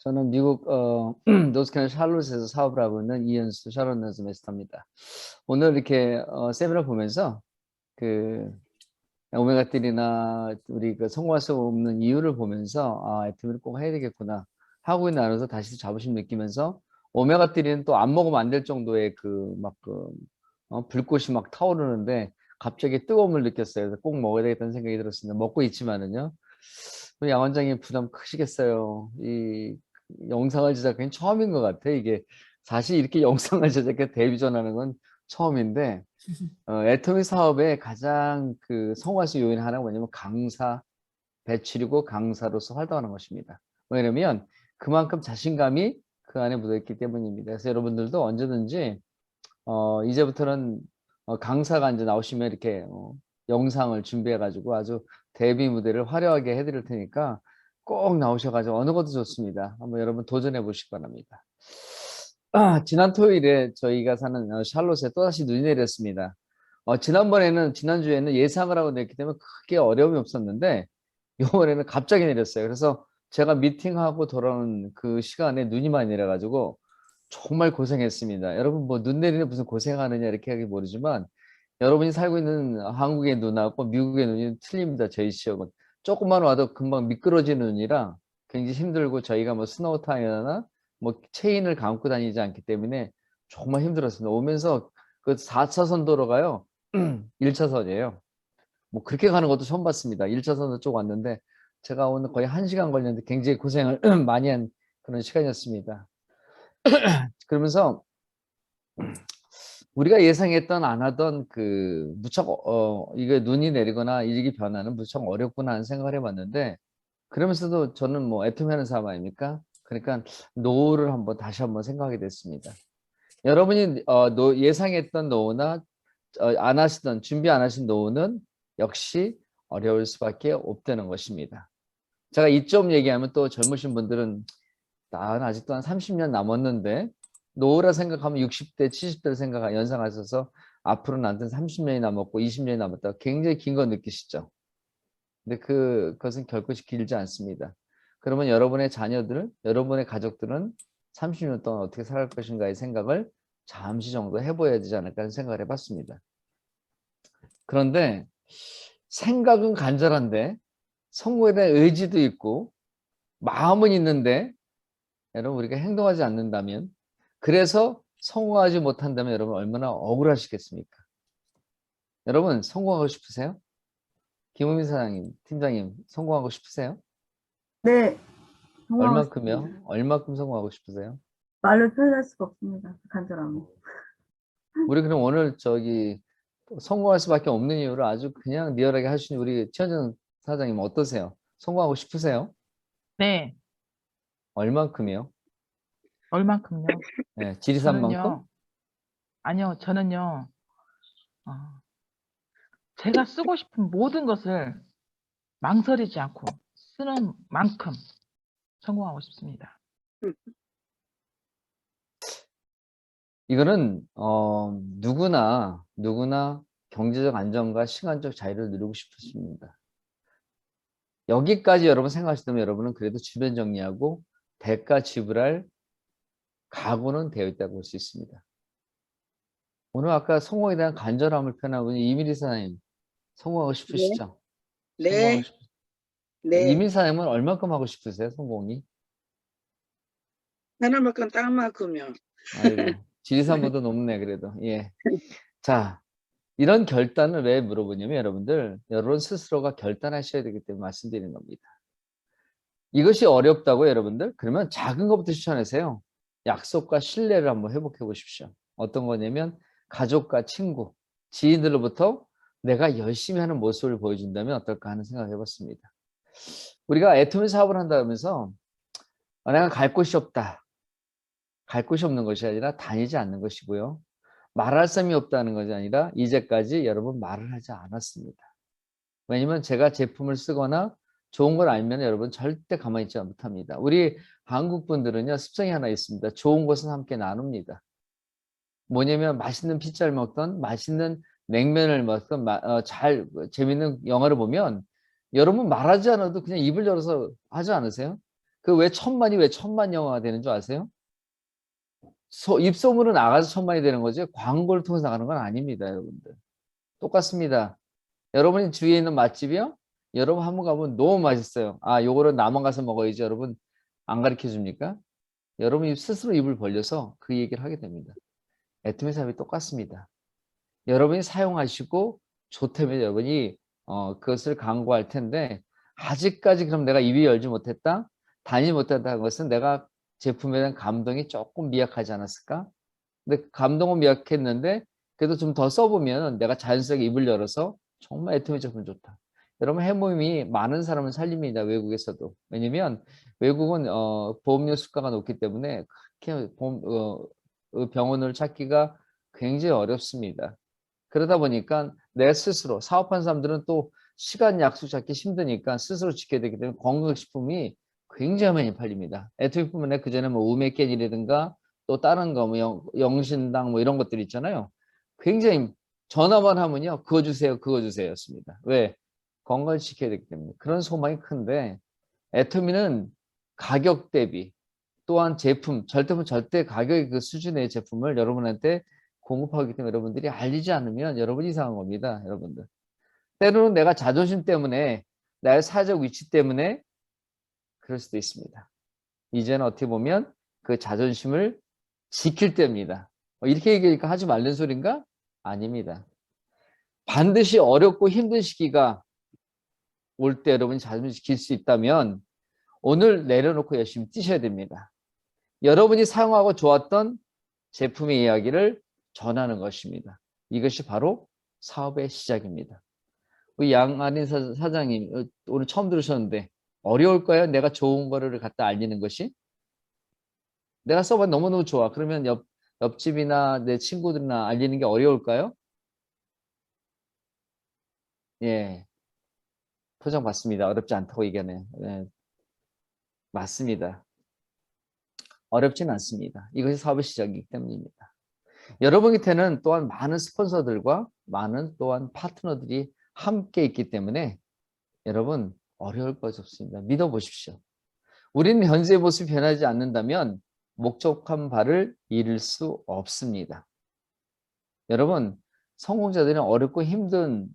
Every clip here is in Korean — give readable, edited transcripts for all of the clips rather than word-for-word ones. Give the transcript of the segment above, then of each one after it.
저는 미국 노스캐롤라이나 샬롯에서 사업을 하고 있는 이현수 샬롯 너스 메스터입니다. 오늘 이렇게 세미나 보면서 그 오메가3나 우리 그 성공할 수 없는 이유를 보면서 애터미를 꼭 해야 되겠구나 하고 나눠서 다시 자부심 느끼면서 오메가3는 또 안 먹으면 안 될 정도의 불꽃이 막 타오르는데 갑자기 뜨거움을 느꼈어요. 그래서 꼭 먹어야 되겠다는 생각이 들었습니다. 먹고 있지만은요. 우리 양 원장님 부담 크시겠어요. 이 영상을 제작한 처음인 것 같아. 이게 사실 이렇게 영상을 제작해 데뷔 전하는 건 처음인데 애터미 사업의 가장 성공할 수 요인 하나가 뭐냐면 강사 배출이고 강사로서 활동하는 것입니다. 왜냐면 그만큼 자신감이 그 안에 묻어있기 때문입니다. 그래서 여러분들도 언제든지 이제부터는 강사가 이제 나오시면 이렇게 영상을 준비해 가지고 아주 데뷔 무대를 화려하게 해드릴 테니까 꼭 나오셔가지고 어느 것도 좋습니다. 한번 여러분 도전해 보시기 바랍니다. 지난 토요일에 저희가 사는 샬롯에 또다시 눈이 내렸습니다. 지난주에는 예상을 하고 냈기 때문에 크게 어려움이 없었는데 이번에는 갑자기 내렸어요. 그래서 제가 미팅하고 돌아오는 그 시간에 눈이 많이 내려가지고 정말 고생했습니다. 여러분 뭐 눈 내리는 무슨 고생하느냐 이렇게 하기 모르지만 여러분이 살고 있는 한국의 눈하고 미국의 눈이 틀립니다. 저희 지역은 조금만 와도 금방 미끄러지는 눈이라 굉장히 힘들고 저희가 뭐 스노우 타이어나 뭐 체인을 감고 다니지 않기 때문에 정말 힘들었습니다. 오면서 그 4차선 도로가요 1차선이에요. 뭐 그렇게 가는 것도 처음 봤습니다. 1차선으로 쭉 왔는데 제가 오늘 거의 1시간 걸렸는데 굉장히 고생을 많이 한 그런 시간이었습니다. 그러면서 우리가 예상했던 안 하던 무척 이게 눈이 내리거나 일기 변화는 무척 어렵구나 하는 생각을 해봤는데 그러면서도 저는 뭐 애터미 하는 사람 아닙니까? 그러니까 노후를 다시 한번 생각하게 됐습니다. 여러분이 예상했던 노후나 안 하시던 준비 안 하신 노후는 역시 어려울 수밖에 없다는 것입니다. 제가 이점 얘기하면 또 젊으신 분들은 난 아직도 한 30년 남았는데 노후라 생각하면 60대, 70대를 연상하셔서 앞으로 나한테는 30년이 남았고 20년이 남았다. 굉장히 긴 거 느끼시죠? 근데 그것은 결코 길지 않습니다. 그러면 여러분의 자녀들, 여러분의 가족들은 30년 동안 어떻게 살아갈 것인가의 생각을 잠시 정도 해봐야 되지 않을까 하는 생각을 해봤습니다. 그런데 생각은 간절한데 성공에 대한 의지도 있고 마음은 있는데 여러분 우리가 행동하지 않는다면 그래서 성공하지 못한다면 여러분 얼마나 억울하시겠습니까? 여러분 성공하고 싶으세요? 김우민 사장님, 팀장님 성공하고 싶으세요? 네, 성공하고 얼만큼요? 싶습니다. 얼만큼 성공하고 싶으세요? 말로 표현할 수가 없습니다. 간절함은. 우리 그럼 오늘 성공할 수밖에 없는 이유를 아주 그냥 리얼하게 하시는 우리 최현정 사장님 어떠세요? 성공하고 싶으세요? 네, 얼만큼이요? 얼만큼요? 네, 지리산만큼? 아니요, 저는요, 어, 제가 쓰고 싶은 모든 것을 망설이지 않고 쓰는 만큼 성공하고 싶습니다. 이거는 누구나 경제적 안정과 시간적 자유를 누리고 싶으십니다. 여기까지 여러분 생각하시다면 여러분은 그래도 주변 정리하고 대가 지불할 각오는 되어 있다고 볼 수 있습니다. 오늘 아까 성공에 대한 간절함을 표현하고 있는 이민희 사장님 성공하고 싶으시죠? 네. 네. 이민희 사장님은 얼마큼 하고 싶으세요? 성공이? 하나만큼 땅만큼요. 아이고 지리산보다 높네 그래도. 예. 자, 이런 결단을 왜 물어보냐면 여러분 스스로가 결단하셔야 되기 때문에 말씀드리는 겁니다. 이것이 어렵다고 여러분들? 그러면 작은 것부터 실천하세요. 약속과 신뢰를 한번 회복해 보십시오. 어떤 거냐면 가족과 친구, 지인들로부터 내가 열심히 하는 모습을 보여준다면 어떨까 하는 생각을 해봤습니다. 우리가 애터미 사업을 한다면서 내가 갈 곳이 없다. 갈 곳이 없는 것이 아니라 다니지 않는 것이고요. 말할 사람이 없다는 것이 아니라 이제까지 여러분 말을 하지 않았습니다. 왜냐면 제가 제품을 쓰거나 좋은 걸 알면 여러분 절대 가만히 있지 못합니다. 우리 한국 분들은요 습성이 하나 있습니다. 좋은 것은 함께 나눕니다. 뭐냐면 맛있는 피자를 먹던 맛있는 냉면을 먹던 재밌는 영화를 보면 여러분 말하지 않아도 그냥 입을 열어서 하지 않으세요? 그 왜 천만이 왜 천만 영화가 되는 줄 아세요? 입소문은 나가서 천만이 되는 거지 광고를 통해서 나가는 건 아닙니다, 여러분들. 똑같습니다. 여러분이 주위에 있는 맛집이요? 여러분 한번 가보면 너무 맛있어요. 아, 요거를 나만 가서 먹어야지. 여러분 안 가르쳐 줍니까? 여러분이 스스로 입을 벌려서 그 얘기를 하게 됩니다. 애터미 사업이 똑같습니다. 여러분이 사용하시고 좋다면 여러분이 그것을 광고할 텐데 아직까지 그럼 내가 입이 열지 못했다? 다니지 못했다는 것은 내가 제품에 대한 감동이 조금 미약하지 않았을까? 근데 감동은 미약했는데 그래도 좀 더 써보면 내가 자연스럽게 입을 열어서 정말 애터미 제품 좋다. 여러분 해모임이 많은 사람을 살립니다. 외국에서도. 왜냐면 외국은 보험료 수가가 높기 때문에 그렇게 병원을 찾기가 굉장히 어렵습니다. 그러다 보니까 내 스스로 사업하는 사람들은 또 시간 약속 잡기 힘드니까 스스로 지켜야 되기 때문에 건강식품이 굉장히 많이 팔립니다. 애터미뿐만 아니라 그전에 뭐 우메캔이라든가 또 다른 거 뭐 영신당 뭐 이런 것들 있잖아요. 굉장히 전화만 하면요. 그거 주세요. 그거 주세요였습니다. 왜? 건강을 지켜야 되기 때문에. 그런 소망이 큰데 애터미는 가격 대비 또한 제품, 절대 가격의 그 수준의 제품을 여러분한테 공급하기 때문에 여러분들이 알리지 않으면 여러분이 이상한 겁니다. 여러분들. 때로는 내가 자존심 때문에 나의 사회적 위치 때문에 그럴 수도 있습니다. 이제는 어떻게 보면 그 자존심을 지킬 때입니다. 이렇게 얘기하니까 하지 말는 소린가? 아닙니다. 반드시 어렵고 힘든 시기가 올 때 여러분이 자존심 지킬 수 있다면 오늘 내려놓고 열심히 뛰셔야 됩니다. 여러분이 사용하고 좋았던 제품의 이야기를 전하는 것입니다. 이것이 바로 사업의 시작입니다. 우리 양아린 사장님 오늘 처음 들으셨는데 어려울까요? 내가 좋은 거를 갖다 알리는 것이? 내가 써봐 너무너무 좋아. 그러면 옆집이나 내 친구들이나 알리는 게 어려울까요? 예, 표정 봤습니다. 어렵지 않다고 얘기하네요. 예, 맞습니다. 어렵진 않습니다. 이것이 사업의 시작이기 때문입니다. 여러분 곁에는 또한 많은 스폰서들과 많은 또한 파트너들이 함께 있기 때문에 여러분 어려울 것이 없습니다. 믿어보십시오. 우리는 현재의 모습이 변하지 않는다면 목적한 바를 이룰 수 없습니다. 여러분 성공자들은 어렵고 힘든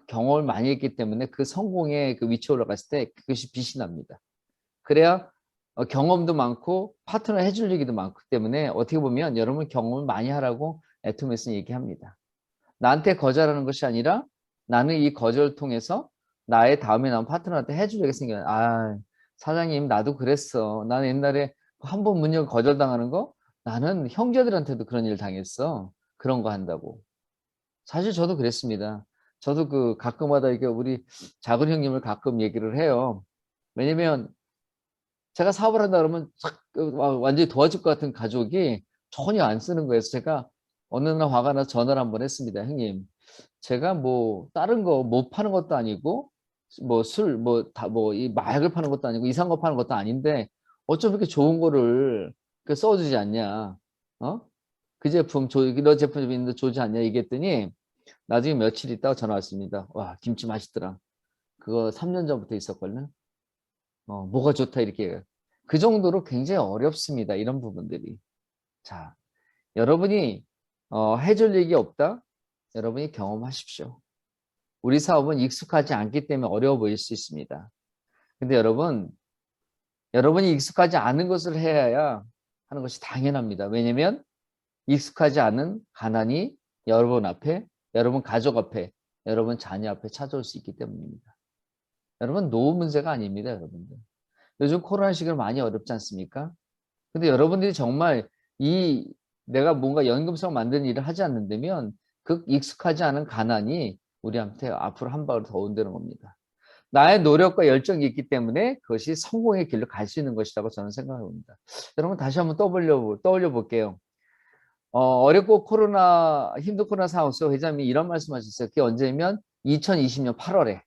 경험을 많이 했기 때문에 그 성공의 그 위치에 올라갔을 때 그것이 빛이 납니다. 그래야 경험도 많고 파트너 해줄 얘기도 많기 때문에 어떻게 보면 여러분 경험을 많이 하라고 애터미에서는 얘기합니다. 나한테 거절하는 것이 아니라 나는 이 거절을 통해서 나의 다음에 나온 파트너한테 해줄 얘기가 생겨요. 아, 사장님 나도 그랬어. 나는 옛날에 한 번 문 열고 거절당하는 거 나는 형제들한테도 그런 일 당했어. 그런 거 한다고. 사실 저도 그랬습니다. 저도 그 가끔마다 이게 우리 작은 형님을 가끔 얘기를 해요. 왜냐면 제가 사업을 한다 그러면 완전히 도와줄 것 같은 가족이 전혀 안 쓰는 거예요. 제가 어느 날 화가 나서 전화를 한번 했습니다. 형님, 제가 뭐 다른 거 못 파는 것도 아니고 뭐 술, 이 마약을 파는 것도 아니고 이상한 거 파는 것도 아닌데 어쩜 이렇게 좋은 거를 써주지 않냐? 어? 그 제품, 너 제품 좀 있는데 좋지 않냐? 얘기했더니 나중에 며칠 있다가 전화 왔습니다. 와, 김치 맛있더라. 그거 3년 전부터 있었거든요. 뭐가 좋다 이렇게. 그 정도로 굉장히 어렵습니다. 이런 부분들이. 자, 여러분이 해줄 얘기 없다? 여러분이 경험하십시오. 우리 사업은 익숙하지 않기 때문에 어려워 보일 수 있습니다. 근데 여러분이 익숙하지 않은 것을 해야 하는 것이 당연합니다. 왜냐면 익숙하지 않은 가난이 여러분 앞에, 여러분 가족 앞에, 여러분 자녀 앞에 찾아올 수 있기 때문입니다. 여러분 노후 문제가 아닙니다. 여러분들. 요즘 코로나 시기를 많이 어렵지 않습니까? 근데 여러분들이 정말 내가 뭔가 연금성 만드는 일을 하지 않는다면 그 익숙하지 않은 가난이 우리한테 앞으로 한 발을 더 온다는 겁니다. 나의 노력과 열정이 있기 때문에 그것이 성공의 길로 갈 수 있는 것이라고 저는 생각합니다. 여러분 다시 한번 떠올려 볼게요. 어렵고 힘든 코로나 상황 속 회장님이 이런 말씀하셨어요. 그게 언제면 2020년 8월에.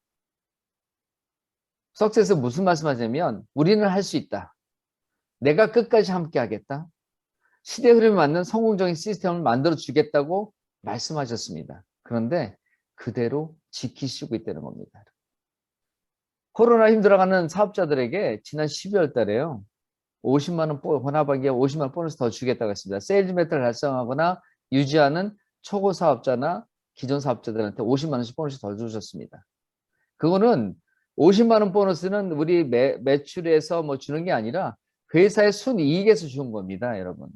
석세에서 무슨 말씀하냐면 우리는 할 수 있다. 내가 끝까지 함께 하겠다. 시대 흐름에 맞는 성공적인 시스템을 만들어 주겠다고 말씀하셨습니다. 그런데 그대로 지키시고 있다는 겁니다. 코로나 힘들어가는 사업자들에게 지난 12월 달에요. 50만 원 하반기에 50만 원 보너스 더 주겠다고 했습니다. 세일즈 메타를 달성하거나 유지하는 초보 사업자나 기존 사업자들한테 50만 원씩 보너스 더 주셨습니다. 그거는 50만 원 보너스는 우리 매출에서 뭐 주는 게 아니라 회사의 순이익에서 준 겁니다, 여러분.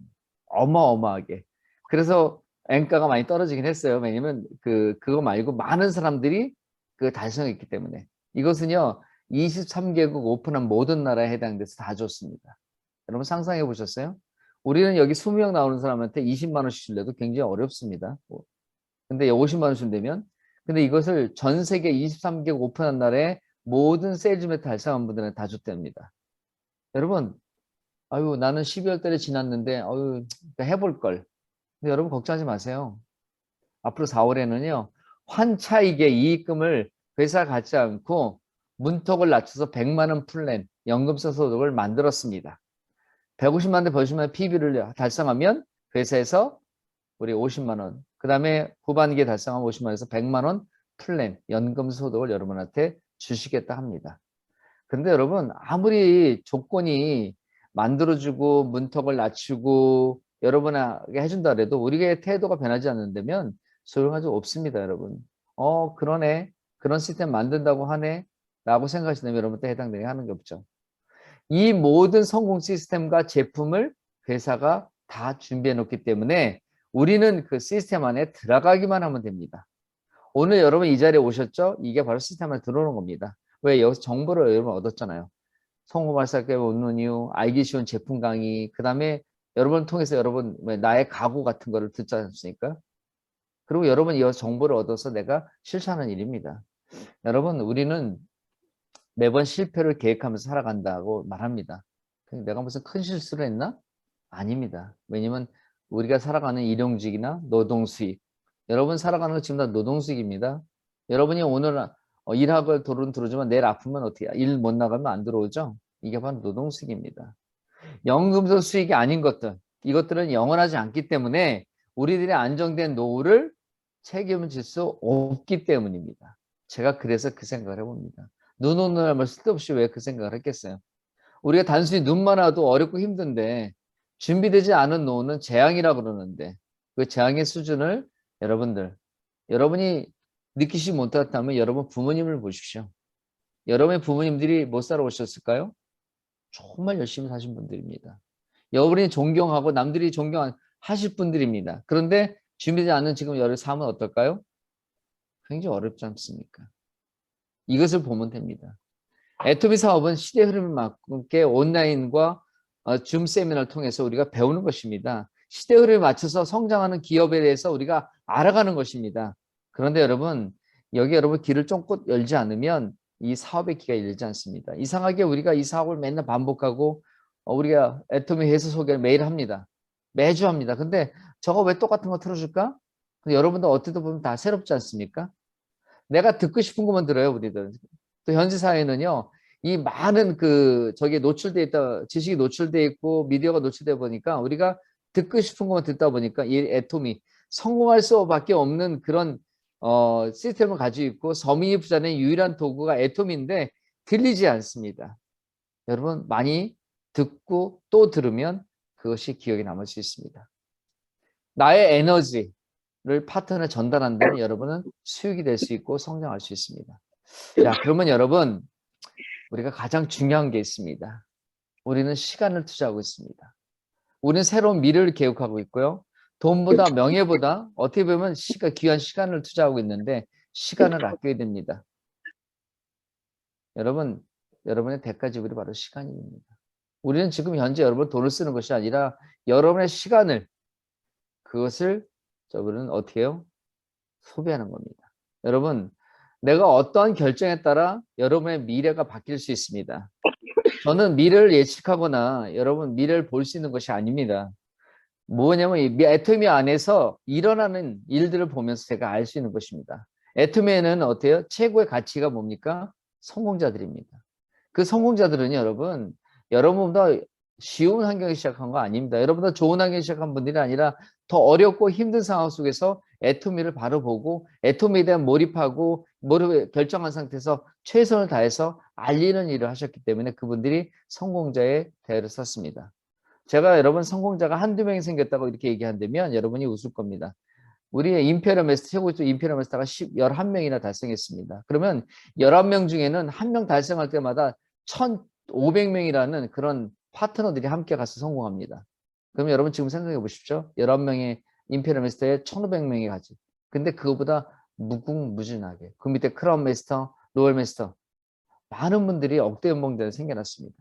어마어마하게. 그래서 엔가가 많이 떨어지긴 했어요. 왜냐면 그거 말고 많은 사람들이 그 달성했기 때문에. 이것은요, 23개국 오픈한 모든 나라에 해당돼서 다 줬습니다. 여러분 상상해 보셨어요? 우리는 여기 20명 나오는 사람한테 20만 원씩 줄래도 굉장히 어렵습니다. 근데 50만 원 준다면? 근데 이것을 전 세계 23개국 오픈한 날에 모든 세일즈 메타 달성한 분들은 다 줬답니다. 여러분, 아유, 나는 12월 달에 지났는데, 아유, 해볼 걸. 근데 여러분 걱정하지 마세요. 앞으로 4월에는요, 환차익의 이익금을 회사 갖지 않고 문턱을 낮춰서 100만 원 플랜, 연금성 소득을 만들었습니다. 150만 대 버시면 PB를 달성하면 회사에서 우리 50만 원, 그 다음에 후반기에 달성하면 50만 원에서 100만 원 플랜, 연금 소득을 여러분한테 주시겠다 합니다. 그런데 여러분 아무리 조건이 만들어주고 문턱을 낮추고 여러분에게 해준다 그래도 우리의 태도가 변하지 않는다면 소용하지 없습니다, 여러분. 그러네. 그런 시스템 만든다고 하네. 라고 생각하시면 여러분한테 해당되게 하는 게 없죠. 이 모든 성공 시스템과 제품을 회사가 다 준비해 놓기 때문에 우리는 그 시스템 안에 들어가기만 하면 됩니다. 오늘 여러분 이 자리에 오셨죠? 이게 바로 시스템 안에 들어오는 겁니다. 왜? 여기서 정보를 여러분 얻었잖아요. 성공발사학교에 오는 이유, 알기 쉬운 제품 강의, 그 다음에 여러분을 통해서 여러분 나의 각오 같은 거를 듣지 않습니까? 그리고 여러분 이 정보를 얻어서 내가 실천하는 일입니다. 여러분 우리는 매번 실패를 계획하면서 살아간다고 말합니다. 내가 무슨 큰 실수를 했나? 아닙니다. 왜냐면 우리가 살아가는 일용직이나 노동수익, 여러분 살아가는 거 지금 다 노동수익입니다. 여러분이 오늘 일하고 돈은 들어오지만 내일 아프면 어떻게 일 못 나가면 안 들어오죠? 이게 바로 노동수익입니다. 연금성 수익이 아닌 것들, 이것들은 영원하지 않기 때문에 우리들의 안정된 노후를 책임질 수 없기 때문입니다. 제가 그래서 그 생각을 해봅니다. 눈 오는 날만 쓸데없이 왜 그 생각을 했겠어요? 우리가 단순히 눈만 와도 어렵고 힘든데 준비되지 않은 노후는 재앙이라 그러는데 그 재앙의 수준을 여러분이 느끼지 못했다면 여러분 부모님을 보십시오. 여러분의 부모님들이 못 살아오셨을까요? 정말 열심히 사신 분들입니다. 여러분이 존경하고 남들이 존경하실 분들입니다. 그런데 준비되지 않은 지금 여러분의 삶은 어떨까요? 굉장히 어렵지 않습니까? 이것을 보면 됩니다. 애토미 사업은 시대 흐름에 맞게 온라인과 줌 세미나를 통해서 우리가 배우는 것입니다. 시대 흐름에 맞춰서 성장하는 기업에 대해서 우리가 알아가는 것입니다. 그런데 여러분, 여기 여러분 길을 쫑긋 열지 않으면 이 사업의 기가 열리지 않습니다. 이상하게 우리가 이 사업을 맨날 반복하고 우리가 애토미 회사 소개를 매일 합니다. 매주 합니다. 근데 저거 왜 똑같은 거 틀어줄까? 근데 여러분들 어떻게 보면 다 새롭지 않습니까? 내가 듣고 싶은 것만 들어요, 우리들. 또 현지 사회는요, 이 많은 저기에 노출돼 있다, 지식이 노출돼 있고, 미디어가 노출돼 보니까 우리가 듣고 싶은 것만 듣다 보니까 이 애톰이 성공할 수밖에 없는 그런, 시스템을 가지고 있고, 서민이 부자는 유일한 도구가 애톰인데 들리지 않습니다. 여러분, 많이 듣고 또 들으면 그것이 기억에 남을 수 있습니다. 나의 에너지, 를 파트너에 전달한다면 여러분은 수익이 될 수 있고 성장할 수 있습니다. 자, 그러면 여러분 우리가 가장 중요한 게 있습니다. 우리는 시간을 투자하고 있습니다. 우리는 새로운 미래를 계획하고 있고요. 돈보다 명예보다 어떻게 보면 귀한 시간을 투자하고 있는데 시간을 아껴야 됩니다. 여러분의 대가지불이 바로 시간입니다. 우리는 지금 현재 여러분 돈을 쓰는 것이 아니라 여러분의 시간을 그것을 저분은 어떻게 해요? 소비하는 겁니다. 여러분, 내가 어떠한 결정에 따라 여러분의 미래가 바뀔 수 있습니다. 저는 미래를 예측하거나 여러분 미래를 볼 수 있는 것이 아닙니다. 뭐냐면 이 애토미 안에서 일어나는 일들을 보면서 제가 알 수 있는 것입니다. 애토미에는 어때요? 최고의 가치가 뭡니까? 성공자들입니다. 그 성공자들은요, 여러분보다 쉬운 환경에 시작한 거 아닙니다. 여러분보다 좋은 환경에 시작한 분들이 아니라 더 어렵고 힘든 상황 속에서 애토미를 바로 보고 애토미에 대한 몰입하고 몰입을 결정한 상태에서 최선을 다해서 알리는 일을 하셨기 때문에 그분들이 성공자의 대열을 썼습니다. 제가 여러분 성공자가 한두 명이 생겼다고 이렇게 얘기한다면 여러분이 웃을 겁니다. 우리의 임페리얼 마스터, 최고조 임페리얼 마스터가 11명이나 달성했습니다. 그러면 11명 중에는 한 명 달성할 때마다 1,500명이라는 그런 파트너들이 함께 가서 성공합니다. 그럼 여러분 지금 생각해 보십시오. 11명의 임페리얼 마스터에 1,500명이 가지. 근데 그거보다 무궁무진하게 그 밑에 크라운 마스터, 로열 마스터 많은 분들이 억대 연봉대를 생겨났습니다.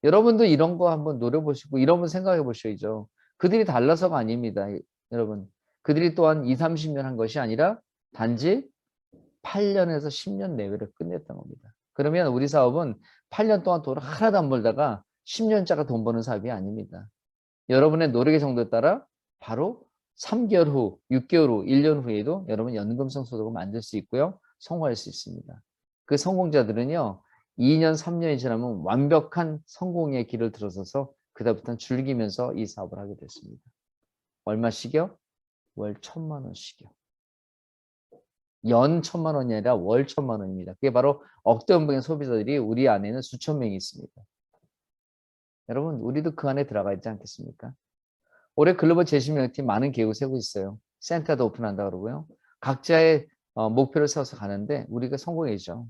여러분도 이런 거 한번 노려보시고 이런 분 생각해 보셔야죠. 그들이 달라서가 아닙니다. 여러분. 그들이 또한 20, 30년 한 것이 아니라 단지 8년에서 10년 내외를 끝냈던 겁니다. 그러면 우리 사업은 8년 동안 돈을 하나도 안 벌다가 10년짜리 돈 버는 사업이 아닙니다. 여러분의 노력의 정도에 따라 바로 3개월 후, 6개월 후, 1년 후에도 여러분 연금성 소득을 만들 수 있고요. 성공할 수 있습니다. 그 성공자들은요. 2년, 3년이 지나면 완벽한 성공의 길을 들어서서 그다음부터는 즐기면서 이 사업을 하게 됐습니다. 얼마씩이요? 월 1,000만 원씩이요. 연 1,000만 원이 아니라 월 1,000만 원입니다. 그게 바로 억대 연봉의 소비자들이 우리 안에는 수천 명이 있습니다. 여러분, 우리도 그 안에 들어가 있지 않겠습니까? 올해 글로벌 제시명팀 많은 계획을 세우고 있어요. 센터도 오픈한다 그러고요. 각자의 목표를 세워서 가는데 우리가 성공이죠.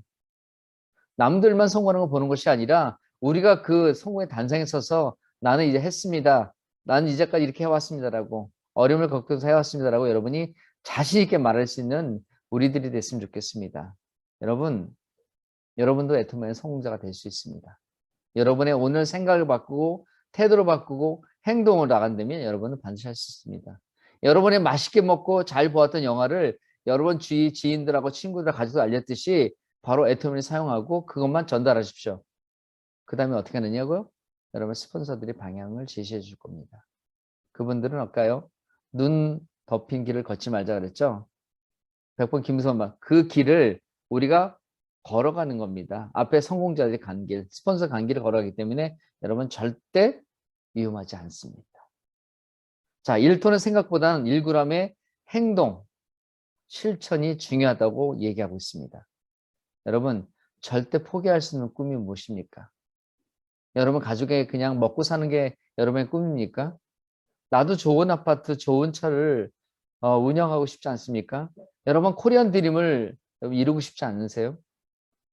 남들만 성공하는 거 보는 것이 아니라 우리가 그 성공의 단상에 서서 나는 이제 했습니다. 나는 이제까지 이렇게 해왔습니다라고 어려움을 겪어서 해왔습니다라고 여러분이 자신 있게 말할 수 있는 우리들이 됐으면 좋겠습니다. 여러분, 여러분도 애터미의 성공자가 될 수 있습니다. 여러분의 오늘 생각을 바꾸고 태도를 바꾸고 행동을 나간다면 여러분은 반드시 할 수 있습니다. 여러분이 맛있게 먹고 잘 보았던 영화를 여러분 주위 지인들하고 친구들 가지고 알렸듯이 바로 애터미를 사용하고 그것만 전달하십시오. 그 다음에 어떻게 하느냐고요? 여러분 스폰서들이 방향을 제시해 줄 겁니다. 그분들은 어까요? 눈 덮인 길을 걷지 말자 그랬죠? 100번 김수만 그 길을 우리가 걸어가는 겁니다. 앞에 성공자들이 간 길, 스폰서 간 길을 걸어가기 때문에 여러분 절대 위험하지 않습니다. 자, 1톤의 생각보다는 1g의 행동, 실천이 중요하다고 얘기하고 있습니다. 여러분 절대 포기할 수 없는 꿈이 무엇입니까? 여러분 가족에게 그냥 먹고 사는 게 여러분의 꿈입니까? 나도 좋은 아파트, 좋은 차를 운영하고 싶지 않습니까? 여러분 코리안 드림을 이루고 싶지 않으세요?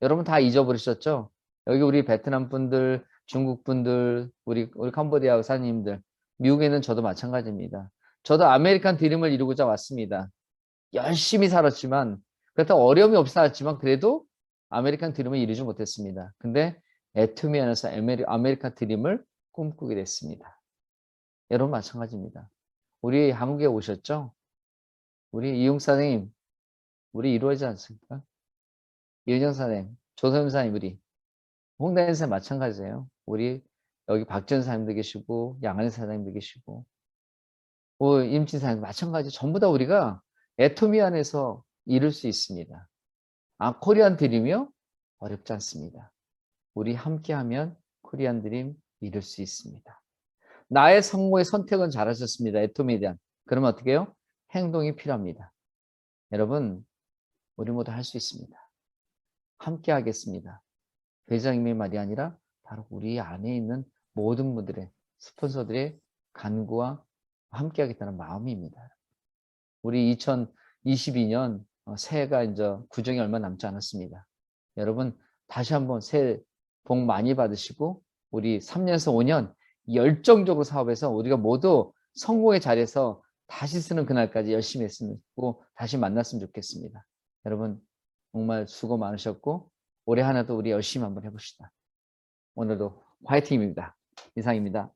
여러분 다 잊어버리셨죠? 여기 우리 베트남 분들, 중국 분들, 우리 캄보디아 의사님들, 미국에 있는 저도 마찬가지입니다. 저도 아메리칸 드림을 이루고자 왔습니다. 열심히 살았지만 그렇다고 어려움이 없이 살았지만 그래도 아메리칸 드림을 이루지 못했습니다. 근데 애터미 안에서 아메리칸 드림을 꿈꾸게 됐습니다. 여러분 마찬가지입니다. 우리 한국에 오셨죠? 우리 이용 사장님, 우리 이루어지지 않습니까? 이은영 사장님, 조선임 사장님, 우리 홍다현 사장님 마찬가지예요. 우리 여기 박전 사장님도 계시고 양한 사장님도 계시고 임진 사장님 마찬가지. 전부 다 우리가 애터미 안에서 이룰 수 있습니다. 코리안 드림이요? 어렵지 않습니다. 우리 함께하면 코리안 드림 이룰 수 있습니다. 나의 성공의 선택은 잘하셨습니다. 애터미에 대한. 그러면 어떻게 해요? 행동이 필요합니다. 여러분, 우리 모두 할 수 있습니다. 함께 하겠습니다. 회장님의 말이 아니라 바로 우리 안에 있는 모든 분들의 스폰서들의 간구와 함께 하겠다는 마음입니다. 우리 2022년 새해가 이제 구정이 얼마 남지 않았습니다. 여러분 다시 한번 새해 복 많이 받으시고 우리 3년에서 5년 열정적으로 사업해서 우리가 모두 성공의 자리에서 다시 쓰는 그날까지 열심히 했으면 좋겠고 다시 만났으면 좋겠습니다. 여러분 정말 수고 많으셨고 올해 하나도 우리 열심히 한번 해봅시다. 오늘도 화이팅입니다. 이상입니다.